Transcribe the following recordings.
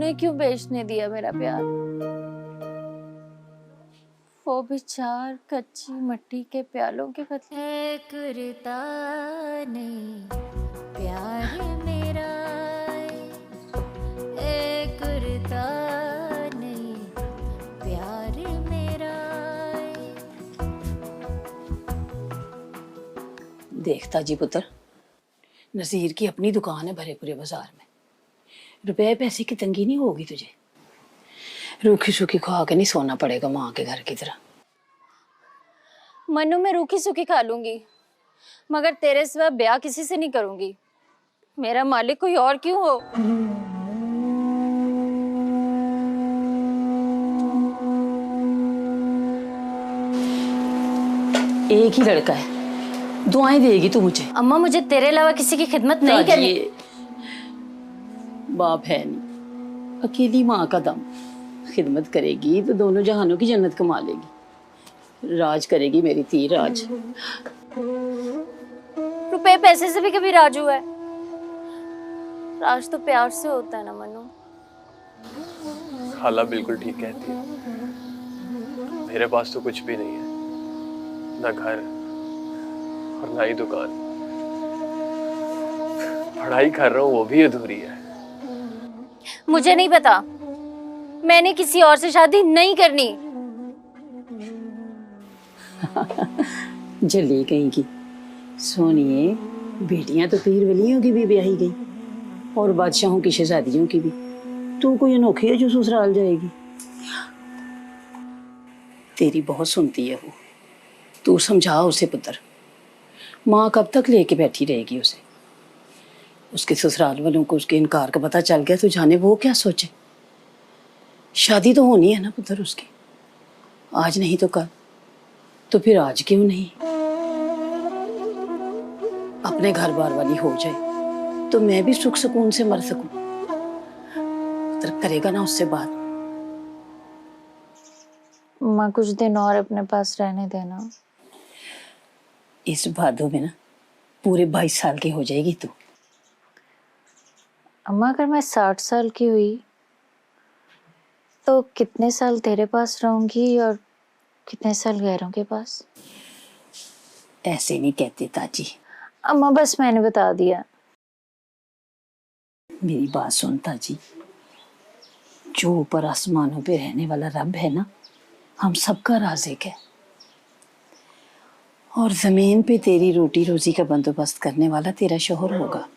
उन्हें क्यों बेचने दिया मेरा प्यार? वो भी 4 कच्ची मिट्टी के प्यालों के बदले करता नहीं प्यार मेरा, करता नहीं प्यार मेरा। देखता जी पुत्र, नसीर की अपनी दुकान है भरे पूरे बाजार में। रुपए पैसे की तंगी नहीं होगी तुझे। रूखी सूखी खा के नहीं सोना पड़ेगा माँ के घर की तरह। मनु मैं रूखी सूखी खा लूंगी, मगर तेरे सिवा ब्याह किसी से नहीं करूंगी। मेरा मालिक कोई और क्यों हो। एक ही लड़का है, दुआएं देगी तू मुझे। अम्मा मुझे तेरे अलावा किसी की खिदमत नहीं करनी। बाप है नहीं, अकेली माँ का दम। खिदमत करेगी तो दोनों जहानों की जन्नत कमा लेगी। राज करेगी मेरी धी, राज। रुपए पैसे से भी कभी राज हुआ है? राज तो प्यार से होता है ना मनु। खाला बिल्कुल ठीक कहती है। मेरे पास तो कुछ भी नहीं है, ना घर और ना ही दुकान। पढ़ाई कर रहा हूँ वो भी अधूरी है। मुझे नहीं पता, मैंने किसी और से शादी नहीं करनी। जली कहीं की सोनिए, बेटियां तो पीर वलियों की भी ब्याही गई और बादशाहों की शहजादियों की भी। तू कोई अनोखी है जो ससुराल जाएगी? तेरी बहुत सुनती है वो, तू समझा उसे पुत्र। माँ कब तक लेके बैठी रहेगी उसे? उसके ससुराल वालों को उसके इनकार का पता चल गया तो जाने वो क्या सोचे। शादी तो होनी है ना पुत्र उसकी, आज नहीं तो कल। तो फिर आज क्यों नहीं? अपने घर बार वाली हो जाए तो मैं भी सुख सुकून से मर सकूं। पुत्र करेगा ना उससे बात। माँ कुछ दिन और अपने पास रहने देना। इस भादों में ना पूरे 22 साल की हो जाएगी तू। अम्मा अगर मैं 60 साल की हुई तो कितने साल तेरे पास रहूंगी और कितने साल गैरों के पास? ऐसे नहीं कहते ताजी। अम्मा बस मैंने बता दिया। मेरी बात सुन ताजी, जो ऊपर आसमानों पे रहने वाला रब है ना, हम सबका राज़िक है। और जमीन पे तेरी रोटी रोजी का बंदोबस्त करने वाला तेरा शोहर होगा।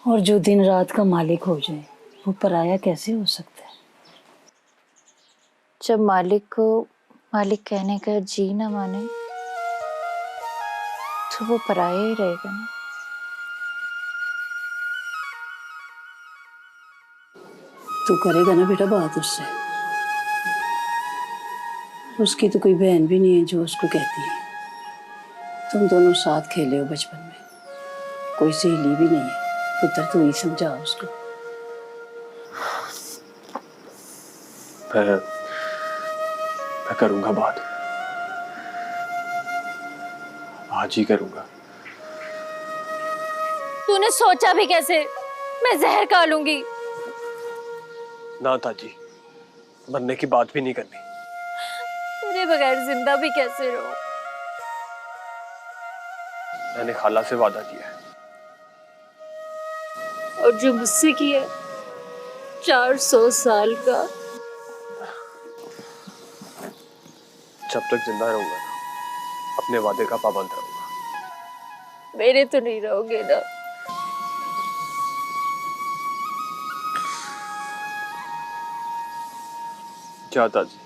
और जो दिन रात का मालिक हो जाए वो पराया कैसे हो सकता है? जब मालिक को मालिक कहने का जी ना माने तो वो पराया ही रहेगा ना। तू करेगा ना बेटा बात उससे? उसकी तो कोई बहन भी नहीं है जो उसको कहती है। तुम दोनों साथ खेले हो बचपन में, कोई सहेली भी नहीं है। पुत्र तू ही समझा उसको। मैं करूंगा बात, आज ही करूंगा। तूने सोचा भी कैसे? मैं जहर खा लूंगी। ना ताजी, मरने की बात भी नहीं करनी। तेरे बगैर जिंदा भी कैसे रहूं? मैंने खाला से वादा किया है। और जो मुझसे किया 400 साल का। जब तक जिंदा रहूंगा ना, अपने वादे का पाबंद रहूंगा। मेरे तो नहीं रहोगे ना? क्या ताजी,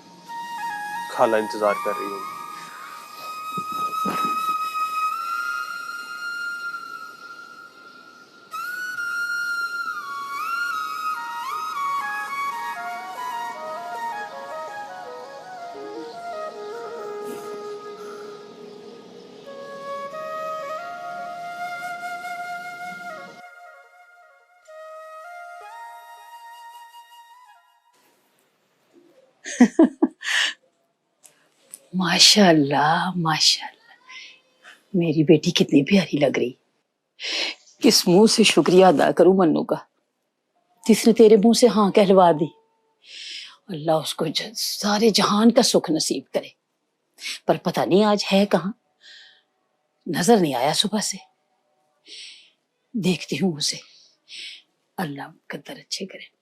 खाला इंतजार कर रही होगी। माशाल्लाह माशाल्लाह, मेरी बेटी कितनी प्यारी लग रही। किस मुंह से शुक्रिया अदा करूं मन्नू का। जिसने तेरे मुंह से हाँ कहलवा दी, अल्लाह उसको सारे जहान का सुख नसीब करे। पर पता नहीं आज है कहाँ, नजर नहीं आया सुबह से। देखती हूँ उसे, अल्लाह कदर अच्छे करे।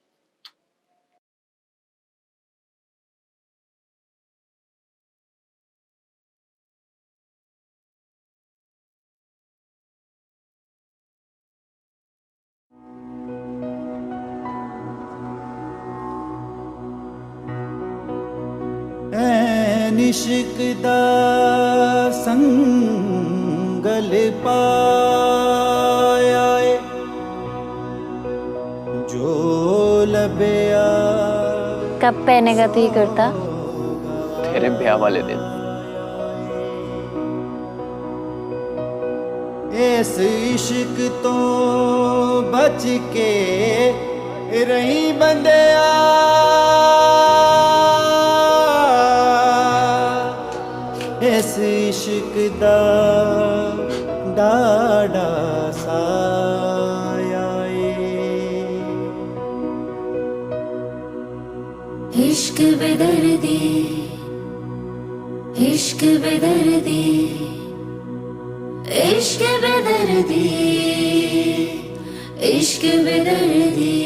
ऐन इश्क दा संगल पाया ए, जो लबया कब पहनेगा तो ये कुर्ता? तेरे ब्याह वाले दिन। इस इश्क तो बच के रही बंदिया, इस इश्क दा डाड़ा साया इश्क बेदर्दी, इश्क बेदर्दी, इश्क बेदर्दी, इश्क बेदर्दी।